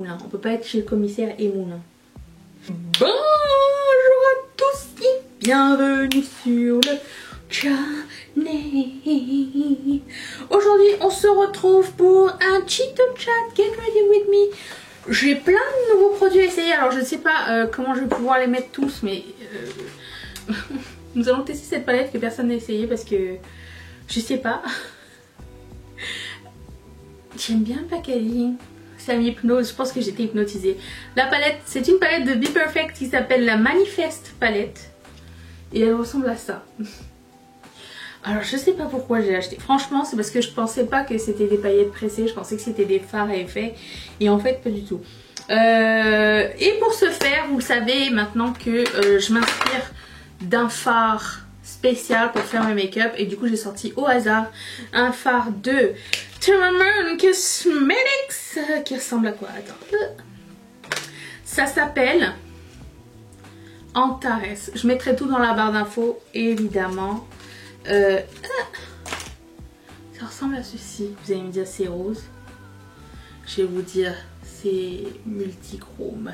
On peut pas être chez le commissaire et moulin. Bonjour à tous et bienvenue sur le channel. Aujourd'hui on se retrouve pour un cheat chat. Get ready with me. J'ai plein de nouveaux produits à essayer. Alors je ne sais pas comment je vais pouvoir les mettre tous, mais nous allons tester cette palette que personne n'a essayé parce que je sais pas. J'aime bien le packaging. Ça m'hypnose, je pense que j'étais hypnotisée. La palette, c'est une palette de Be Perfect qui s'appelle la Manifest palette. Et elle ressemble à ça. Alors je sais pas pourquoi j'ai acheté. Franchement c'est parce que je pensais pas que c'était des paillettes pressées. Je pensais que c'était des fards à effet. Et en fait pas du tout. Et pour ce faire, vous le savez maintenant que je m'inspire d'un fard spécial pour faire mes make-up. Et du coup j'ai sorti au hasard un fard de Turman Cosmetics qui ressemble à quoi? Attends. Ça s'appelle Antares. Je mettrai tout dans la barre d'infos évidemment. Ça ressemble à ceci. Vous allez me dire c'est rose. Je vais vous dire c'est multichrome.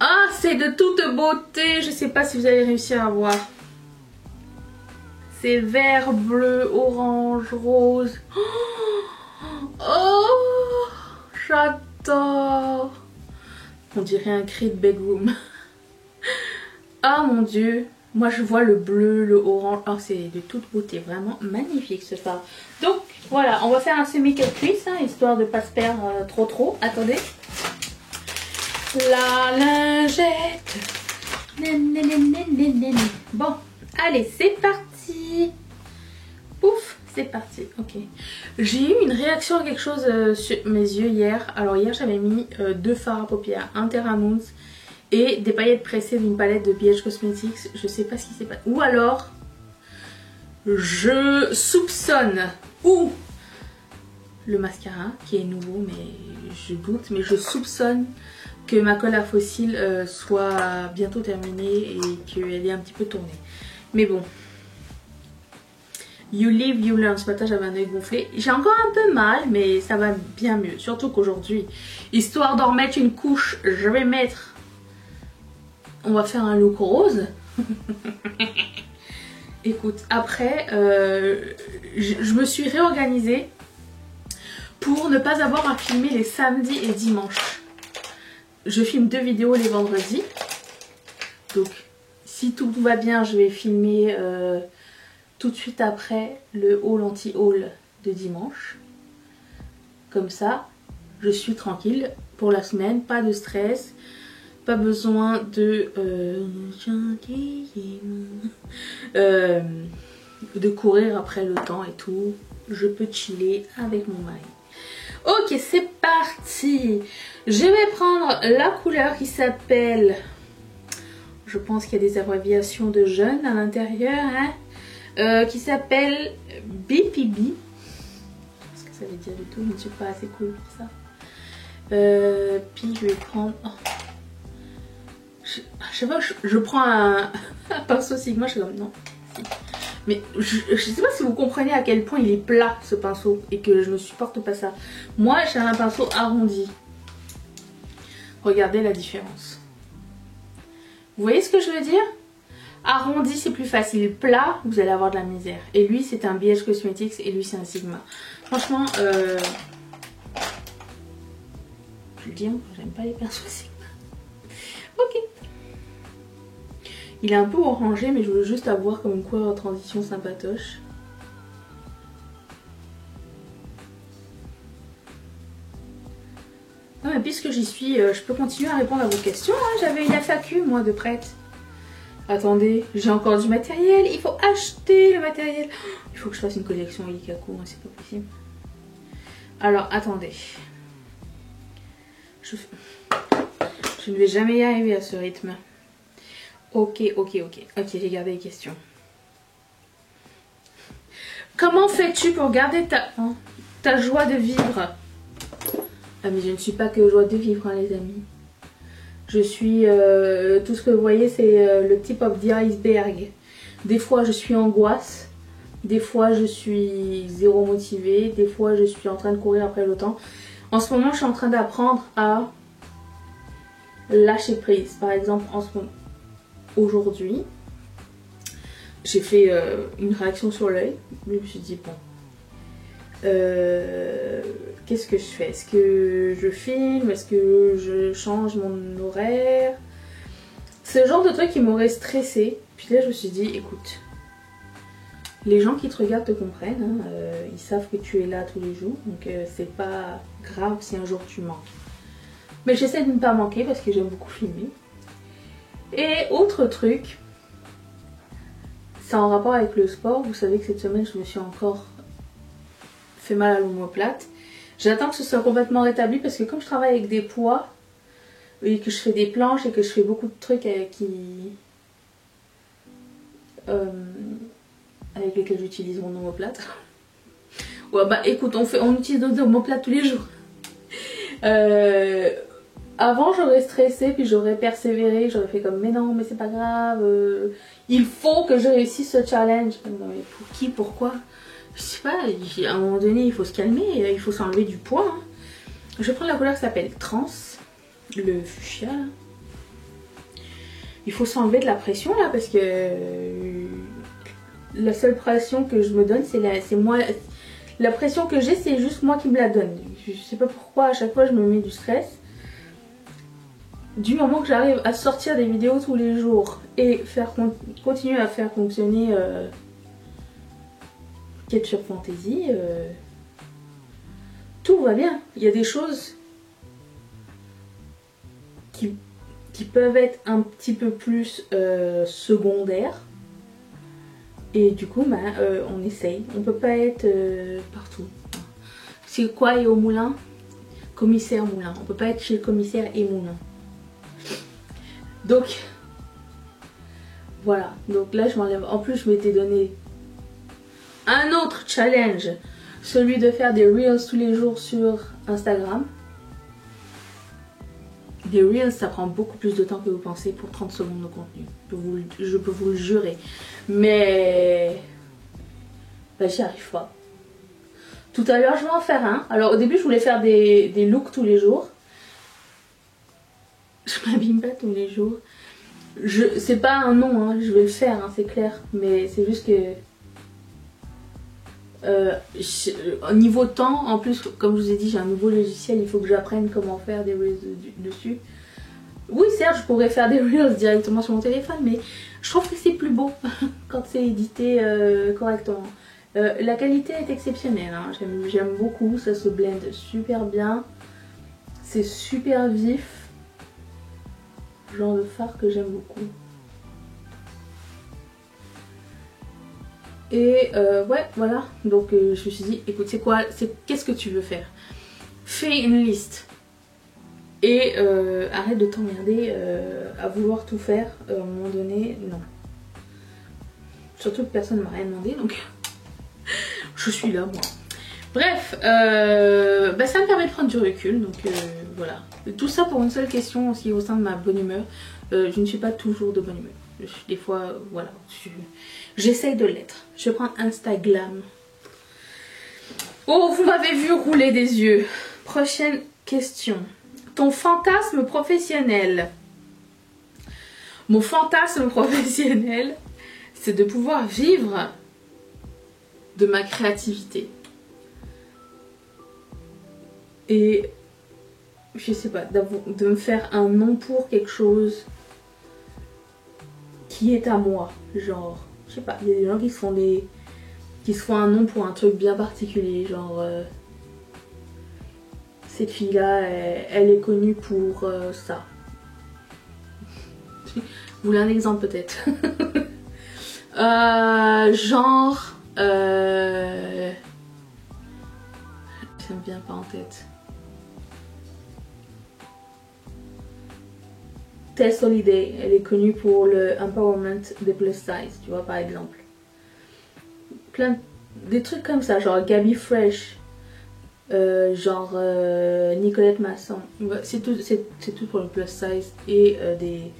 Ah, c'est de toute beauté. Je sais pas si vous allez réussir à voir. C'est vert, bleu, orange, rose. Oh, j'adore. On dirait un cri de bedroom. Ah mon dieu. Moi je vois le bleu, le orange. Oh, c'est de toute beauté. Vraiment magnifique ce fard. Donc voilà, on va faire un semi-cut crease, hein, histoire de ne pas se perdre trop. Attendez. La lingette. Bon, allez, c'est parti. Pouf, c'est parti. Ok. J'ai eu une réaction à quelque chose sur mes yeux hier. Alors hier j'avais mis deux fards à paupières, un Terra Moons et des paillettes pressées d'une palette de BH Cosmetics. Je sais pas ce qui s'est passé. Ou alors je soupçonne ou le mascara qui est nouveau, mais je doute, mais je soupçonne que ma colle à fossiles soit bientôt terminée et qu'elle est un petit peu tournée. Mais bon. You live, you learn. Ce matin j'avais un œil gonflé. J'ai encore un peu mal, mais ça va bien mieux. Surtout qu'aujourd'hui, histoire d'en remettre une couche, je vais mettre... On va faire un look rose. Écoute, après, je me suis réorganisée pour ne pas avoir à filmer les samedis et dimanches. Je filme 2 vidéos les vendredis. Donc, si tout va bien, je vais filmer... tout de suite après le haul anti-haul de dimanche. Comme ça, je suis tranquille pour la semaine, pas de stress, pas besoin de courir après le temps et tout. Je peux chiller avec mon mari. Ok, c'est parti. Je vais prendre la couleur qui s'appelle... Je pense qu'il y a des abréviations de jeunes à l'intérieur, hein, qui s'appelle BPB. Ce que ça veut dire du tout, je ne suis pas assez cool pour ça. Puis je vais prendre... Oh. Je sais pas, je prends un pinceau Sigma, je suis comme non. Mais je sais pas si vous comprenez à quel point il est plat ce pinceau et que je ne supporte pas ça. Moi j'ai un pinceau arrondi. Regardez la différence. Vous voyez ce que je veux dire? Arrondi c'est plus facile, plat vous allez avoir de la misère. Et lui c'est un BH Cosmetics et lui c'est un Sigma. Franchement je le dis, j'aime pas les pinceaux Sigma. Ok. Il est un peu orangé mais je veux juste avoir comme une couleur en transition sympatoche. Non mais puisque j'y suis, je peux continuer à répondre à vos questions, hein. J'avais une FAQ moi de prête. Attendez, j'ai encore du matériel, il faut acheter le matériel. Il faut que je fasse une collection Ilikaku, hein, c'est pas possible. Alors, attendez. Je ne vais jamais y arriver à ce rythme. Ok, j'ai gardé les questions. Comment fais-tu pour garder ta joie de vivre? Ah mais je ne suis pas que joie de vivre, hein, les amis. Je suis, tout ce que vous voyez c'est le tip of the iceberg. Des fois je suis angoisse, des fois je suis zéro motivée, des fois je suis en train de courir après le temps. En ce moment, je suis en train d'apprendre à lâcher prise. Par exemple, aujourd'hui, j'ai fait une réaction sur l'œil. Je me suis dit, bon, qu'est-ce que je fais? Est-ce que je filme? Est-ce que je change mon horaire? C'est le genre de truc qui m'aurait stressée. Puis là, je me suis dit, écoute, les gens qui te regardent te comprennent. Hein, ils savent que tu es là tous les jours. Donc, c'est pas grave si un jour tu manques. Mais j'essaie de ne pas manquer parce que j'aime beaucoup filmer. Et autre truc, c'est en rapport avec le sport. Vous savez que cette semaine, je me suis encore fait mal à l'omoplate. J'attends que ce soit complètement rétabli parce que comme je travaille avec des poids et que je fais des planches et que je fais beaucoup de trucs avec lesquels j'utilise mon omoplate. Ouais, bah écoute, on utilise nos omoplates tous les jours. Avant j'aurais stressé puis j'aurais persévéré, j'aurais fait comme mais non mais c'est pas grave, il faut que je réussisse ce challenge. Non mais pour qui, pourquoi? Je sais pas, à un moment donné il faut se calmer, il faut s'enlever du poids. Hein. Je vais prendre la couleur qui s'appelle Trans, le fuchsia. Il faut s'enlever de la pression là parce que la seule pression que je me donne c'est moi. La pression que j'ai c'est juste moi qui me la donne. Je sais pas pourquoi à chaque fois je me mets du stress. Du moment que j'arrive à sortir des vidéos tous les jours et continuer à faire fonctionner Ketchup Fantasy, tout va bien. Il y a des choses qui peuvent être un petit peu plus secondaires. Et du coup, on essaye. On peut pas être partout. C'est quoi et au moulin? Commissaire Moulin. On peut pas être chez le commissaire et Moulin. Donc, voilà. Donc là, je m'enlève. En plus, je m'étais donné un autre challenge. Celui de faire des Reels tous les jours sur Instagram. Des Reels, ça prend beaucoup plus de temps que vous pensez pour 30 secondes de contenu. Je peux vous le jurer. Mais j'y arrive pas. Tout à l'heure, je vais en faire un. Alors au début, je voulais faire des looks tous les jours. Je m'abîme pas tous les jours. C'est pas un nom, hein, je vais le faire, hein, c'est clair. Mais c'est juste que... au niveau temps, en plus, comme je vous ai dit, j'ai un nouveau logiciel. Il faut que j'apprenne comment faire des reels dessus. Oui, certes, je pourrais faire des reels directement sur mon téléphone. Mais je trouve que c'est plus beau quand c'est édité correctement. La qualité est exceptionnelle, hein. J'aime beaucoup, ça se blende super bien, c'est super vif, genre de fard que j'aime beaucoup. Et ouais, voilà, donc je me suis dit, écoute, qu'est-ce que tu veux faire? Fais une liste et arrête de t'emmerder à vouloir tout faire, à un moment donné, non. Surtout que personne ne m'a rien demandé, donc... Je suis là, moi. Bref, ça me permet de prendre du recul, donc voilà. Tout ça pour une seule question aussi au sein de ma bonne humeur. Je ne suis pas toujours de bonne humeur. Des fois, voilà, j'essaye de l'être. Je prends Instagram. Oh, vous m'avez vu rouler des yeux. Prochaine question. Ton fantasme professionnel. Mon fantasme professionnel, c'est de pouvoir vivre de ma créativité. Et je sais pas, de me faire un nom pour quelque chose qui est à moi. Genre, je sais pas, il y a des gens qui se font un nom pour un truc bien particulier. Genre, cette fille-là, elle est connue pour ça. Vous voulez un exemple peut-être? Genre... ça me vient pas en tête. Tess Holiday, elle est connue pour le empowerment des plus size, tu vois, par exemple. Des trucs comme ça, genre Gabi Fresh, genre Nicolette Masson. C'est tout pour le plus size et des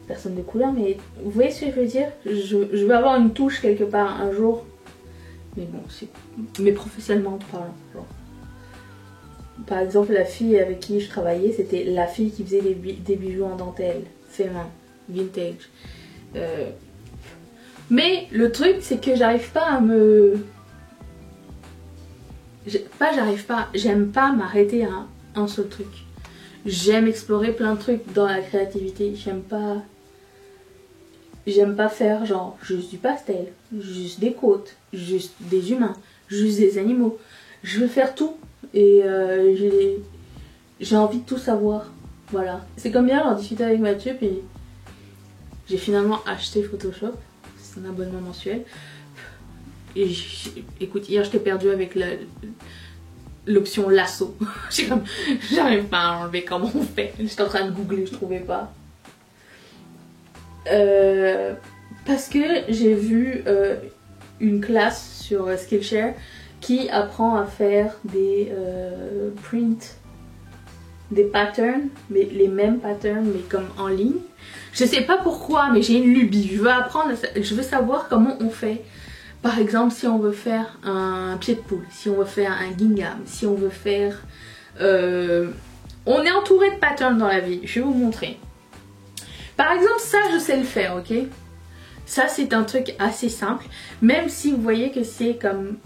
personnes de couleur, mais vous voyez ce que je veux dire? Je vais avoir une touche quelque part un jour. Mais bon, mais professionnellement parlant. Genre. Par exemple, la fille avec qui je travaillais, c'était la fille qui faisait des bijoux en dentelle, fait main, vintage. Mais le truc, c'est que j'arrive pas à me... j'aime pas m'arrêter à un seul truc. J'aime explorer plein de trucs dans la créativité. J'aime pas faire genre juste du pastel, juste des côtes, juste des humains, juste des animaux. Je veux faire tout et j'ai envie de tout savoir. Voilà. C'est comme hier, j'en discutais avec Mathieu puis j'ai finalement acheté Photoshop. C'est un abonnement mensuel. Et écoute, hier j'étais perdue avec l'option lasso. J'arrive pas à enlever comment on fait. J'étais en train de googler, je trouvais pas. Parce que j'ai vu une classe sur Skillshare qui apprend à faire des prints, des patterns, mais les mêmes patterns mais comme en ligne. Je sais pas pourquoi, mais j'ai une lubie. Je veux apprendre, je veux savoir comment on fait. Par exemple, si on veut faire un pied de poule, si on veut faire un gingham, si on veut faire... on est entouré de patterns dans la vie, je vais vous montrer. Par exemple, ça je sais le faire, ok? Ça c'est un truc assez simple, même si vous voyez que c'est comme...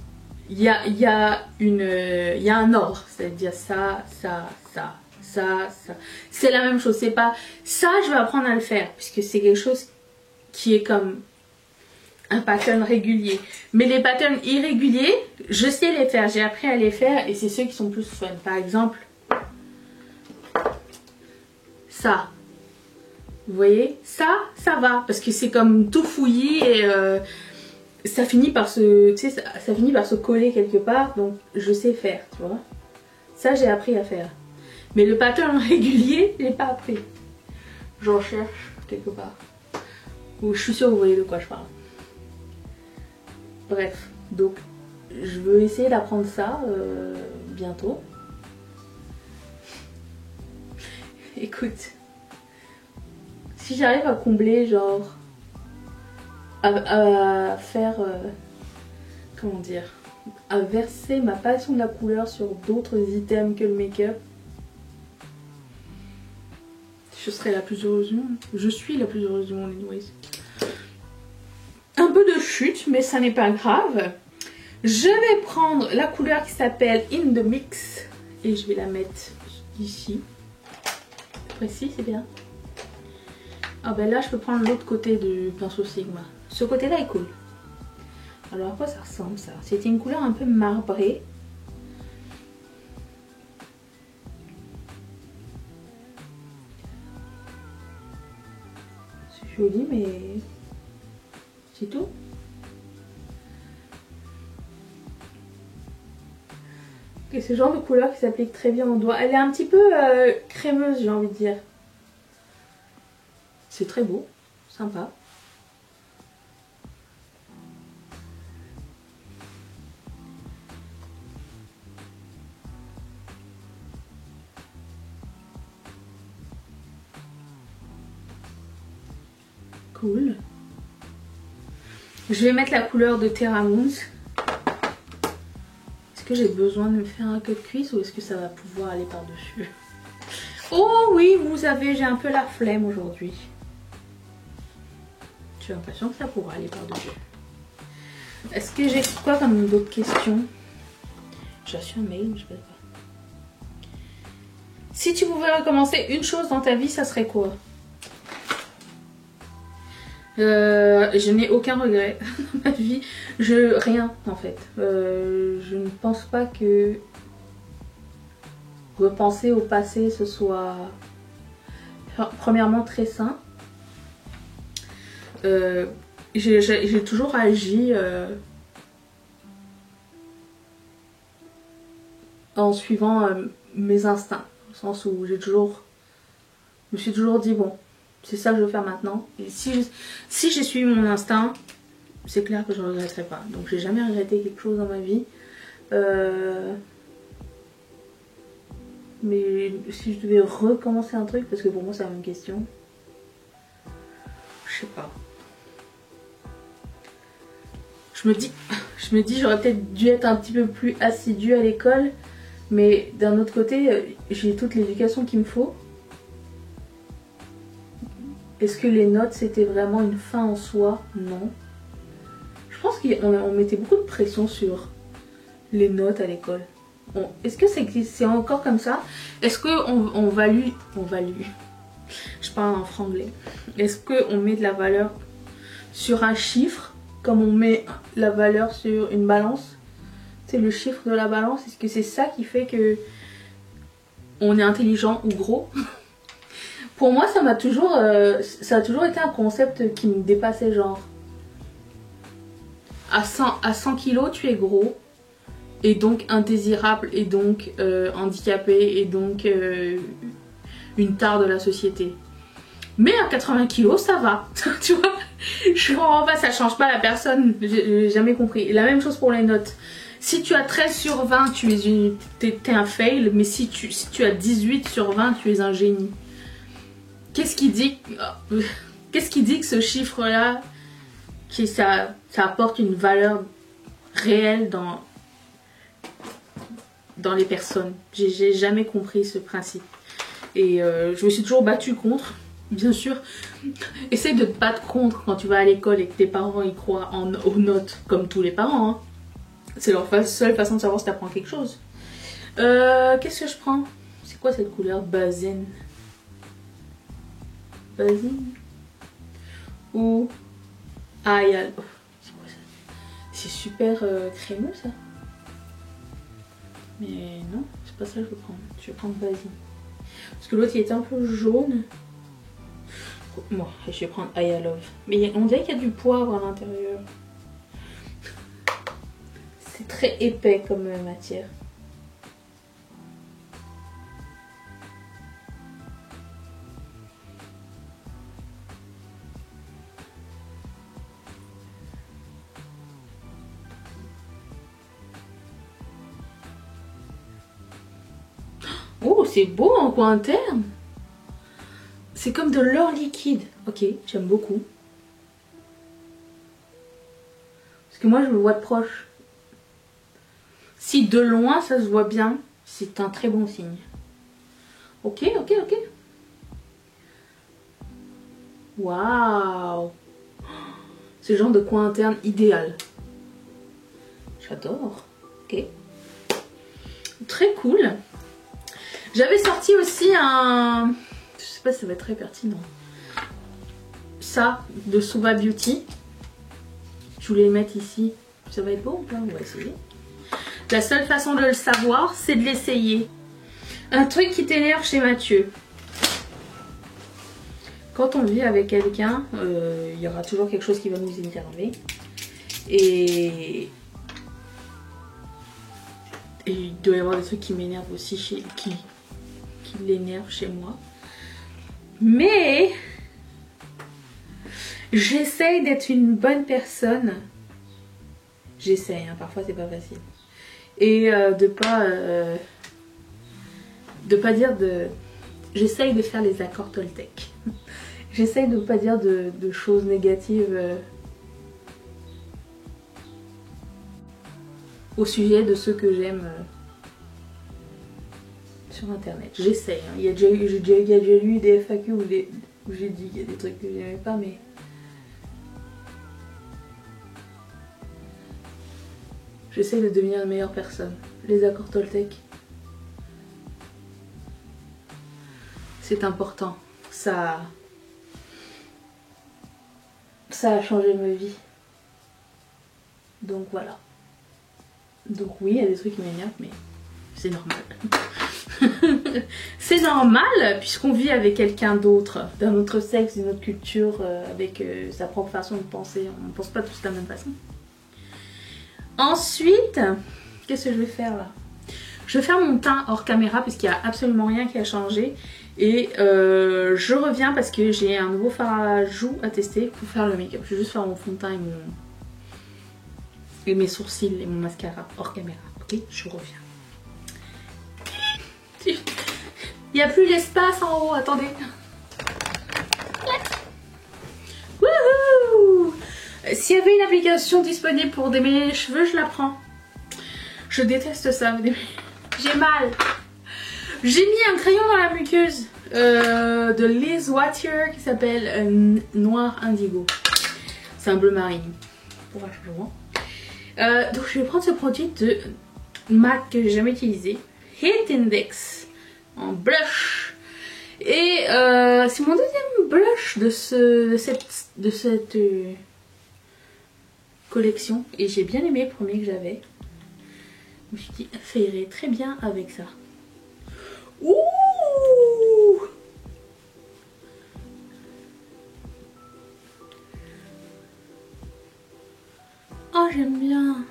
Il y a un ordre, c'est-à-dire ça. C'est la même chose, c'est pas... Ça je vais apprendre à le faire, puisque c'est quelque chose qui est comme... un pattern régulier. Mais les patterns irréguliers, je sais les faire, j'ai appris à les faire et c'est ceux qui sont plus fun. Par exemple, ça. Vous voyez, ça va parce que c'est comme tout fouillis et ça finit par se, tu sais, ça finit par se coller quelque part. Donc je sais faire, tu vois. Ça j'ai appris à faire. Mais le pattern régulier, j'ai pas appris. J'en cherche quelque part. Ou je suis sûre que vous voyez de quoi je parle. Bref, donc je veux essayer d'apprendre ça bientôt. Écoute, si j'arrive à combler genre à faire comment dire, à verser ma passion de la couleur sur d'autres items que le make-up, je serai la plus heureuse du monde. Je suis la plus heureuse du monde anyways. Un peu de chute, mais ça n'est pas grave. Je vais prendre la couleur qui s'appelle In The Mix et je vais la mettre ici. Précis, c'est bien. Ah ben là, je peux prendre l'autre côté du pinceau Sigma. Ce côté-là est cool. Alors à quoi ça ressemble ça? C'était une couleur un peu marbrée. C'est joli, mais... c'est tout. Et ce genre de couleur qui s'applique très bien au doigt. Elle est un petit peu crémeuse, j'ai envie de dire. C'est très beau, sympa. Cool. Je vais mettre la couleur de Terra Moons. Est-ce que j'ai besoin de me faire un cut cuisse ou est-ce que ça va pouvoir aller par-dessus? Oh oui, vous savez, j'ai un peu la flemme aujourd'hui. J'ai l'impression que ça pourra aller par-dessus. Est-ce que j'ai quoi comme d'autres questions? J'ai reçu un mail, je sais pas. Si tu pouvais recommencer une chose dans ta vie, ça serait quoi? Je n'ai aucun regret dans ma vie. Rien en fait. Je ne pense pas que repenser au passé ce soit premièrement très sain. J'ai toujours agi en suivant mes instincts. Au sens où je me suis toujours dit bon, c'est ça que je veux faire maintenant. Et si j'ai suivi mon instinct, c'est clair que je ne regretterai pas. Donc j'ai jamais regretté quelque chose dans ma vie. Mais si je devais recommencer un truc, parce que pour moi c'est la même question. Je sais pas. Je me dis j'aurais peut-être dû être un petit peu plus assidue à l'école. Mais d'un autre côté, j'ai toute l'éducation qu'il me faut. Est-ce que les notes c'était vraiment une fin en soi? Non. Je pense qu'on mettait beaucoup de pression sur les notes à l'école. Est-ce que c'est encore comme ça? Est-ce qu'on value... Je parle en franglais. Est-ce qu'on met de la valeur sur un chiffre comme on met la valeur sur une balance? C'est le chiffre de la balance. Est-ce que c'est ça qui fait que on est intelligent ou gros? Pour moi, ça a toujours été un concept qui me dépassait, genre à 100 kilos, tu es gros, et donc indésirable, et donc handicapé, et donc une tare de la société. Mais à 80 kilos, ça va, tu vois. Je comprends pas, ça change pas la personne, j'ai jamais compris. La même chose pour les notes. Si tu as 13 sur 20, tu es un fail, mais si tu as 18 sur 20, tu es un génie. Qu'est-ce qui dit que ce chiffre-là, ça apporte une valeur réelle dans les personnes? J'ai jamais compris ce principe. Et je me suis toujours battue contre, bien sûr. Essaye de te battre contre quand tu vas à l'école et que tes parents y croient aux notes, comme tous les parents. Hein. C'est leur seule façon de savoir si tu apprends quelque chose. Qu'est-ce que je prends? C'est quoi cette couleur? Bazen. Bazen. Ou Ayal. Oh, c'est quoi ça? C'est super crémeux ça. Mais non, c'est pas ça que je vais prendre. Je vais prendre Bazen. Parce que l'autre il était un peu jaune. Bon, je vais prendre Ayalove. Mais on dirait qu'il y a du poivre à l'intérieur. C'est très épais comme matière. Oh, c'est beau en coin interne. C'est comme de l'or liquide. Ok, j'aime beaucoup. Parce que moi, je le vois de proche. Si de loin, ça se voit bien, c'est un très bon signe. Ok, ok, ok. Waouh! C'est le genre de coin interne idéal. J'adore. Ok. Très cool. J'avais sorti aussi un... Je sais pas si ça va être très pertinent. Ça, de Suva Beauty. Je voulais le mettre ici. Ça va être beau ou pas? On va essayer. La seule façon de le savoir, c'est de l'essayer. Un truc qui t'énerve chez Mathieu. Quand on vit avec quelqu'un, il y aura toujours quelque chose qui va nous énerver. Et il doit y avoir des trucs qui m'énervent aussi, qui l'énervent chez moi. Mais j'essaye d'être une bonne personne. J'essaye, hein, parfois c'est pas facile. Et de pas dire de... J'essaye de faire les accords Toltec. J'essaye de pas dire de choses négatives au sujet de ceux que j'aime sur internet. J'essaye. Hein. J'ai déjà lu des FAQ où j'ai dit qu'il y a des trucs que j'aimais pas, mais... J'essaie de devenir une meilleure personne. Les accords Toltec, c'est important. Ça a changé ma vie. Donc voilà. Donc oui, il y a des trucs qui m'énervent, mais c'est normal. C'est normal, puisqu'on vit avec quelqu'un d'autre, d'un autre sexe, d'une autre culture, avec sa propre façon de penser. On ne pense pas tous de la même façon. Ensuite, qu'est-ce que je vais faire là? Je vais faire mon teint hors caméra puisqu'il n'y a absolument rien qui a changé. Et je reviens parce que j'ai un nouveau fard à joues à tester pour faire le make-up. Je vais juste faire mon fond de teint et mes sourcils et mon mascara hors caméra. Ok, je reviens. Il n'y a plus l'espace en haut, attendez. Wouhou! S'il y avait une application disponible pour démêler les cheveux, je la prends. Je déteste ça. J'ai mal. J'ai mis un crayon dans la muqueuse de Liz Wattier qui s'appelle Noir Indigo. C'est un bleu marine pour un changement. Donc je vais prendre ce produit de MAC que j'ai jamais utilisé. Hit Index en blush. Et c'est mon deuxième blush de cette collection. Et j'ai bien aimé le premier que j'avais. Je me suis dit, ça irait très bien avec ça. Ouh! Oh, j'aime bien.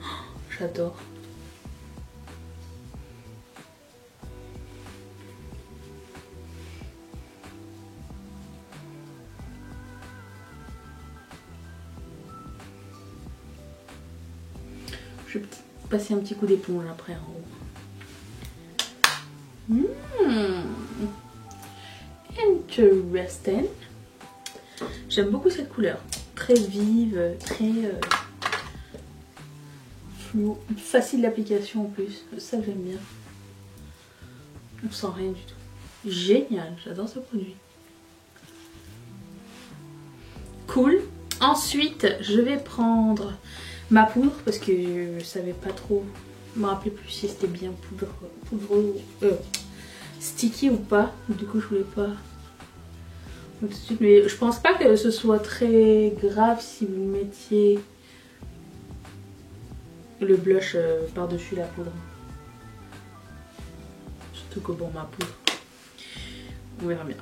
Oh, j'adore. Je vais passer un petit coup d'éponge après en haut. Interesting. J'aime beaucoup cette couleur. Très vive, très floue. Facile d'application en plus. C'est ça que j'aime bien. On sent rien du tout. Génial, j'adore ce produit. Cool. Ensuite, je vais prendre ma poudre parce que je savais pas trop, je me rappelais plus si c'était bien sticky ou pas. Du coup, je voulais pas tout de suite, mais je pense pas que ce soit très grave si vous mettiez le blush par-dessus la poudre. Surtout que bon, ma poudre, on verra bien.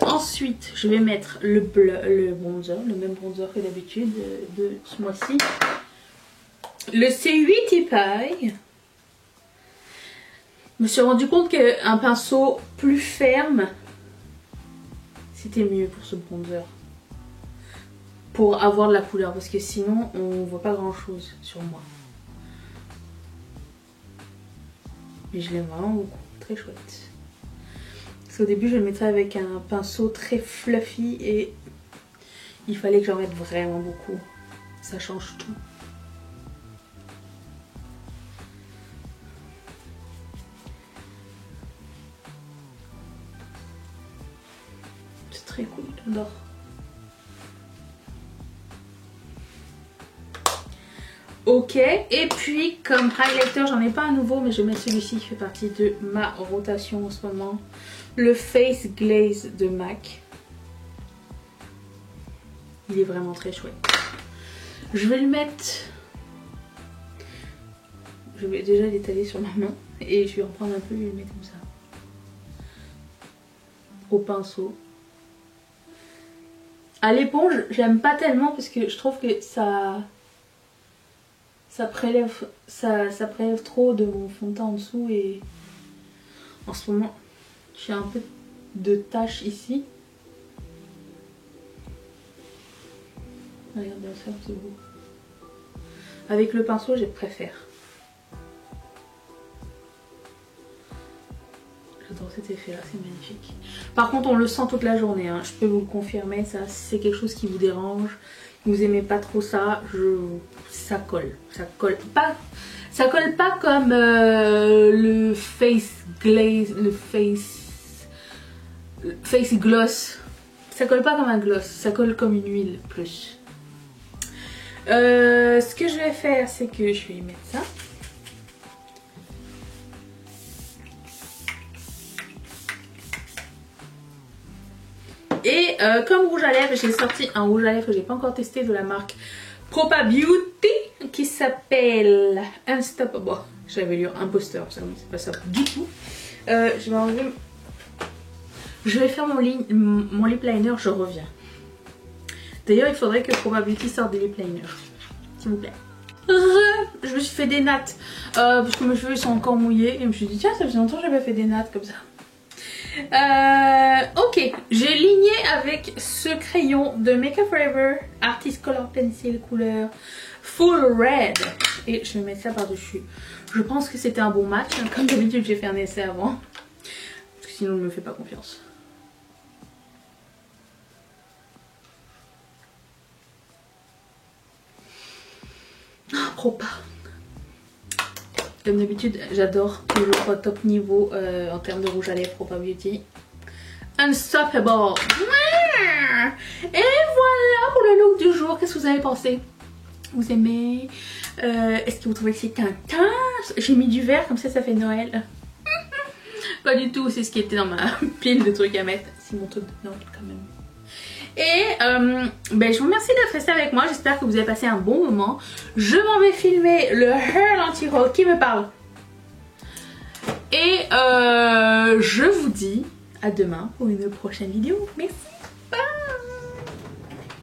Ensuite, je vais mettre le bronzer, le même bronzer que d'habitude de ce mois-ci. Le C8 Epie. Je me suis rendu compte qu'un pinceau plus ferme, c'était mieux pour ce bronzer. Pour avoir de la couleur, parce que sinon, on voit pas grand-chose sur moi. Mais je l'aime vraiment beaucoup, très chouette. Au début, je le mettrais avec un pinceau très fluffy et il fallait que j'en mette vraiment beaucoup. Ça change tout. C'est très cool, j'adore. Ok, et puis comme highlighter, j'en ai pas un nouveau, mais je vais mettre celui-ci qui fait partie de ma rotation en ce moment. Le Face Glaze de MAC. Il est vraiment très chouette. Je vais le mettre... Je vais déjà l'étaler sur ma main. Et je vais en prendre un peu et le mettre comme ça. Au pinceau. À l'éponge, j'aime pas tellement parce que je trouve que ça prélève trop de mon fond de teint en dessous. Et en ce moment... J'ai un peu de taches ici. Regardez ça, c'est beau. Avec le pinceau, je préfère. J'adore cet effet-là, c'est magnifique. Par contre, on le sent toute la journée, hein. Je peux vous le confirmer. Ça, si c'est quelque chose qui vous dérange, vous aimez pas trop ça, ça colle. Ça colle pas. Ça colle pas comme le Face Glaze, le Face Gloss. Ça colle pas comme un gloss, ça colle comme une huile plus. Ce que je vais faire, c'est que je vais mettre ça. Et comme rouge à lèvres, j'ai sorti un rouge à lèvres que j'ai pas encore testé de la marque Propa Beauty qui s'appelle Unstoppable. Bon, j'avais lu Imposteur, ça c'est pas ça du tout. Je vais enlever. Je vais faire mon lip liner, je reviens. D'ailleurs, il faudrait que Proba Beauty sorte des lip liners. S'il vous plaît. Je me suis fait des nattes. Parce que mes cheveux sont encore mouillés. Et je me suis dit, tiens, ça faisait longtemps que j'avais fait des nattes comme ça. Ok, j'ai ligné avec ce crayon de Make Up Forever Artist Color Pencil couleur Full Red. Et je vais mettre ça par-dessus. Je pense que c'était un bon match. Comme d'habitude, j'ai fait un essai avant. Parce que sinon, je ne me fais pas confiance. Propa. Comme d'habitude, j'adore toujours au top niveau en termes de rouge à lèvres Propa Beauty. Unstoppable. Et voilà pour le look du jour. Qu'est-ce que vous avez pensé? Vous aimez? Est-ce que vous trouvez que c'est quinquin? J'ai mis du vert, comme ça fait Noël. Pas du tout, c'est ce qui était dans ma pile de trucs à mettre. C'est mon truc de Noël quand même. Et ben, je vous remercie d'être resté avec moi. J'espère que vous avez passé un bon moment. Je m'en vais filmer le Hair Lentiro qui me parle. Et je vous dis à demain pour une prochaine vidéo. Merci.